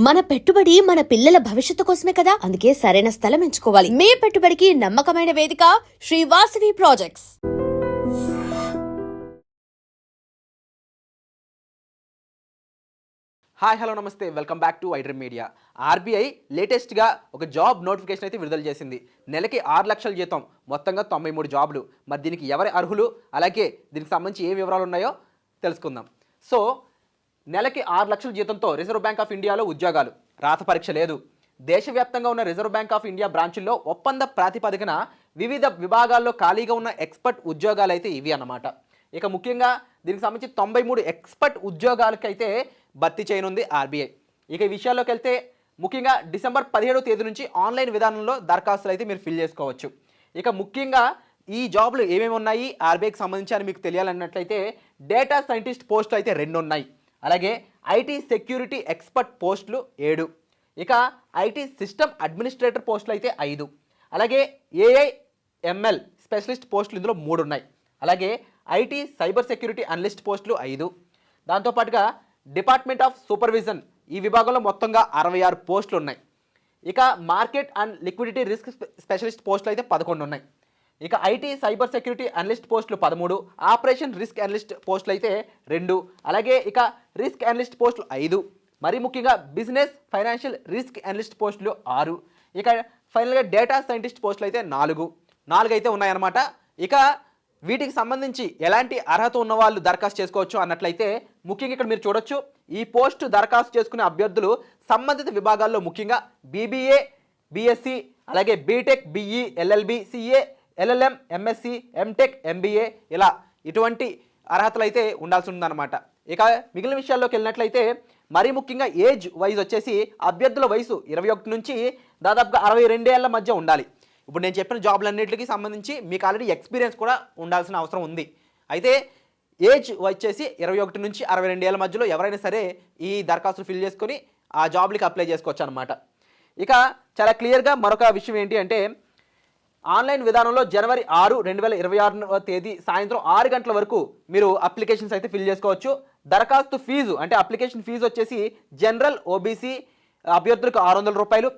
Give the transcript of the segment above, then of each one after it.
మన పెట్టుబడి మన పిల్లల భవిష్యత్తు కోసమే కదా, అందుకే సరైన స్థలం ఎంచుకోవాలి. మీ పెట్టుబడికి నమ్మకమైన వేదిక Sri Vasavi projects. Hi hello నమస్తే, welcome back to iDream media. RBI లేటెస్ట్గా ఒక జాబ్ నోటిఫికేషన్ అయితే విడుదల చేసింది. నెలకి 6 లక్షల జీతం, మొత్తంగా 93 జాబులు. మరి దీనికి ఎవరి అర్హులు, అలాగే దీనికి సంబంధించి ఏ వివరాలు ఉన్నాయో తెలుసుకుందాం. సో నెలకి 6 లక్షల జీతంతో రిజర్వ్ బ్యాంక్ ఆఫ్ ఇండియాలో ఉద్యోగాలు, రాత పరీక్ష లేదు. దేశవ్యాప్తంగా ఉన్న రిజర్వ్ బ్యాంక్ ఆఫ్ ఇండియా బ్రాంచుల్లో ఒప్పంద ప్రాతిపదికన వివిధ విభాగాల్లో ఖాళీగా ఉన్న ఎక్స్పర్ట్ ఉద్యోగాలు అయితే ఇవి అన్నమాట. ఇక ముఖ్యంగా దీనికి సంబంధించి 93 ఎక్స్పర్ట్ ఉద్యోగాలకైతే భర్తీ చేయనుంది ఆర్బీఐ. ఇక ఈ విషయాల్లోకి వెళ్తే ముఖ్యంగా డిసెంబర్ 17వ తేదీ నుంచి ఆన్లైన్ విధానంలో దరఖాస్తులు అయితే మీరు ఫిల్ చేసుకోవచ్చు. ఇక ముఖ్యంగా ఈ జాబ్లు ఏమేమి ఉన్నాయి ఆర్బీఐకి సంబంధించి అని మీకు తెలియాలన్నట్లయితే డేటా సైంటిస్ట్ పోస్టులు అయితే 2 ఉన్నాయి. అలాగే ఐటీ సెక్యూరిటీ ఎక్స్పర్ట్ పోస్టులు 7, ఇక ఐటీ సిస్టమ్ అడ్మినిస్ట్రేటర్ పోస్టులు అయితే 5, అలాగే ఏఐఎంఎల్ స్పెషలిస్ట్ పోస్టులు ఇందులో 3 ఉన్నాయి. అలాగే ఐటీ సైబర్ సెక్యూరిటీ అనలిస్ట్ పోస్టులు 5, దాంతోపాటుగా డిపార్ట్మెంట్ ఆఫ్ సూపర్విజన్ ఈ విభాగంలో మొత్తంగా 66 పోస్టులు ఉన్నాయి. ఇక market and liquidity risk specialist పోస్టులు అయితే 11 ఉన్నాయి. ఇక ఐటీ సైబర్ సెక్యూరిటీ అనలిస్ట్ పోస్టులు 13, ఆపరేషన్ రిస్క్ అనలిస్ట్ పోస్టులు అయితే 2, అలాగే ఇక రిస్క్ అనలిస్ట్ పోస్టులు 5, మరి ముఖ్యంగా బిజినెస్ ఫైనాన్షియల్ రిస్క్ అనలిస్ట్ పోస్టులు 6, ఇక ఫైనల్గా డేటా సైంటిస్ట్ పోస్టులు అయితే 4 అయితే ఉన్నాయన్నమాట. ఇక వీటికి సంబంధించి ఎలాంటి అర్హత ఉన్న వాళ్ళు దరఖాస్తు చేసుకోవచ్చు అన్నట్లయితే ముఖ్యంగా ఇక్కడ మీరు చూడొచ్చు, ఈ పోస్టు దరఖాస్తు చేసుకునే అభ్యర్థులు సంబంధిత విభాగాల్లో ముఖ్యంగా బీబీఏ, బీఎస్సీ, అలాగే BTech, BE, LLB, CA, LLM, MSc, MTech, MBA ఇలా ఇటువంటి అర్హతలు అయితే ఉండాల్సి ఉందన్నమాట. ఇక మిగిలిన విషయాల్లోకి వెళ్ళినట్లయితే మరీ ముఖ్యంగా ఏజ్ వైజ్ వచ్చేసి అభ్యర్థుల వయసు 21 నుంచి దాదాపుగా 62 ఏళ్ల మధ్య ఉండాలి. ఇప్పుడు నేను చెప్పిన జాబ్లన్నింటికి సంబంధించి మీకు ఆల్రెడీ ఎక్స్పీరియన్స్ కూడా ఉండాల్సిన అవసరం ఉంది. అయితే ఏజ్ వచ్చేసి 21 నుంచి 62 ఏళ్ల మధ్యలో ఎవరైనా సరే ఈ దరఖాస్తులు ఫిల్ చేసుకొని ఆ జాబ్లకి అప్లై చేసుకోవచ్చు అనమాట. ఇక చాలా క్లియర్గా మరొక విషయం ఏంటి అంటే ఆన్లైన్ విధానంలో జనవరి 6, 2026వ తేదీ సాయంత్రం 6 గంటల వరకు మీరు అప్లికేషన్స్ అయితే ఫిల్ చేసుకోవచ్చు. దరఖాస్తు ఫీజు అంటే అప్లికేషన్ ఫీజు వచ్చేసి జనరల్ ఓబీసీ అభ్యర్థులకు 600 రూపాయలు,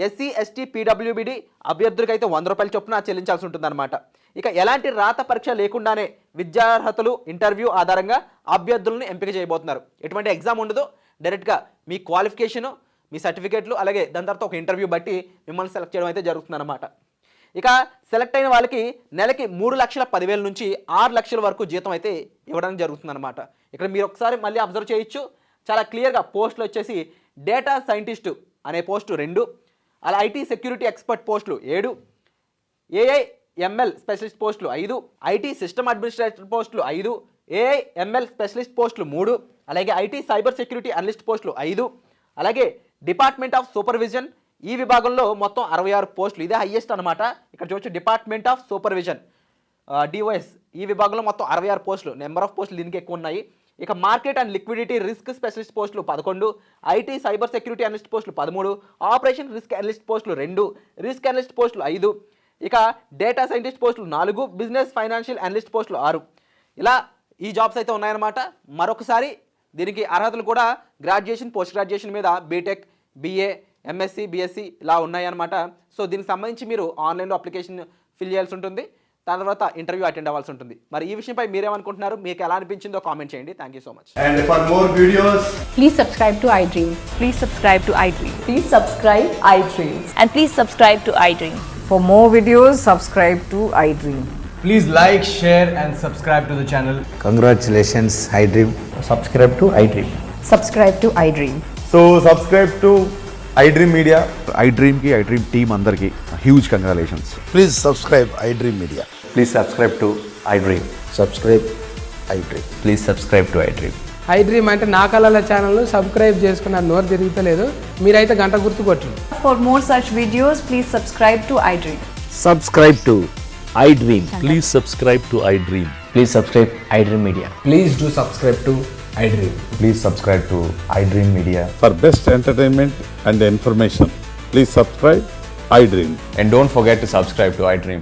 ఎస్సీ ఎస్టీ పీడబ్ల్యూబీడీ అభ్యర్థులకు అయితే 100 రూపాయల చొప్పున చెల్లించాల్సి ఉంటుందన్నమాట. ఇక ఎలాంటి రాత పరీక్ష లేకుండానే విద్యార్హతలు ఇంటర్వ్యూ ఆధారంగా అభ్యర్థులను ఎంపిక చేయబోతున్నారు. ఎటువంటి ఎగ్జామ్ ఉండదు, డైరెక్ట్గా మీ క్వాలిఫికేషను, మీ సర్టిఫికేట్లు, అలాగే దాని తర్వాత ఒక ఇంటర్వ్యూ బట్టి మిమ్మల్ని సెలెక్ట్ చేయడం అయితే జరుగుతుందన్నమాట. ఇక సెలెక్ట్ అయిన వాళ్ళకి నెలకి 3,10,000 నుంచి 6 లక్షల వరకు జీతం అయితే ఇవ్వడానికి జరుగుతుందన్నమాట. ఇక్కడ మీరు ఒకసారి మళ్ళీ అబ్జర్వ్ చేయొచ్చు, చాలా క్లియర్గా పోస్టులు వచ్చేసి డేటా సైంటిస్టు అనే పోస్టు 2, అలా ఐటీ సెక్యూరిటీ ఎక్స్పర్ట్ పోస్టులు 7, ఏఐఎంఎల్ స్పెషలిస్ట్ పోస్టులు 5, ఐటీ సిస్టమ్ అడ్మినిస్ట్రేటర్ పోస్టులు 5, ఏఐఎంఎల్ స్పెషలిస్ట్ పోస్టులు 3, అలాగే ఐటీ సైబర్ సెక్యూరిటీ అనలిస్ట్ పోస్టులు 5, అలాగే డిపార్ట్మెంట్ ఆఫ్ సూపర్విజన్ ఈ విభాగంలో మొత్తం 66 పోస్టులు, ఇదే హైయెస్ట్ అనమాట. ఇక్కడ చూడొచ్చు డిపార్ట్మెంట్ ఆఫ్ సూపర్విజన్ డిఓఎస్ ఈ విభాగంలో మొత్తం 66 పోస్టులు, నెంబర్ ఆఫ్ పోస్టులు దీనికి ఎక్కువ ఉన్నాయి. ఇక market and liquidity risk specialist పోస్టులు 11, ఐటీ సైబర్ సెక్యూరిటీ అనలిస్ట్ పోస్టులు 13, ఆపరేషన్ రిస్క్ అనలిస్ట్ పోస్టులు 2, రిస్క్ అనలిస్ట్ పోస్టులు 5, ఇక డేటా సైంటిస్ట్ పోస్టులు 4, బిజినెస్ ఫైనాన్షియల్ అనలిస్ట్ పోస్టులు 6 ఇలా ఈ జాబ్స్ అయితే ఉన్నాయన్నమాట. మరొకసారి దీనికి అర్హతలు కూడా గ్రాడ్యుయేషన్, పోస్ట్ గ్రాడ్యుయేషన్ మీద బీటెక్, బీఏ, ఎంఎస్సి, బీఎస్సీ ఇలా ఉన్నాయన్నమాట. సో దీనికి సంబంధించి మీరు ఆన్లైన్లో అప్లికేషన్ ఫిల్ చేయాల్సి ఉంటుంది, దాని తర్వాత ఇంటర్వ్యూ అటెండ్ అవ్వాల్సి ఉంటుంది. మరి ఈ విషయంపై మీరేమనుకుంటున్నారు, మీకు ఎలా అనిపించిందో కామెంట్ చేయండి. Thank you so much. And for more videos, Please subscribe to iDream. Please subscribe to iDream. Please subscribe iDream. And please subscribe to iDream. For more videos, subscribe to iDream. please like, share and subscribe to the channel. Congratulations, iDream. Subscribe to iDream. Subscribe to iDream. So subscribe to iDream Media. iDream team అందరికి huge congratulations. Please subscribe iDream Media. Please subscribe to iDream. Subscribe iDream. Please subscribe to iDream. iDream అంటే నా కళల ఛానల్ను subscribe చేసుకున్న నోరు తిరుగుతలేదు, మీరైతే గంట గుర్తు కొట్టండి. For more such videos, please subscribe to iDream. Subscribe to iDream. Please subscribe to iDream. Please subscribe iDream Media. Please do subscribe to iDream. Please subscribe to iDream Media. For best entertainment and information, please subscribe iDream. And don't forget to subscribe to iDream.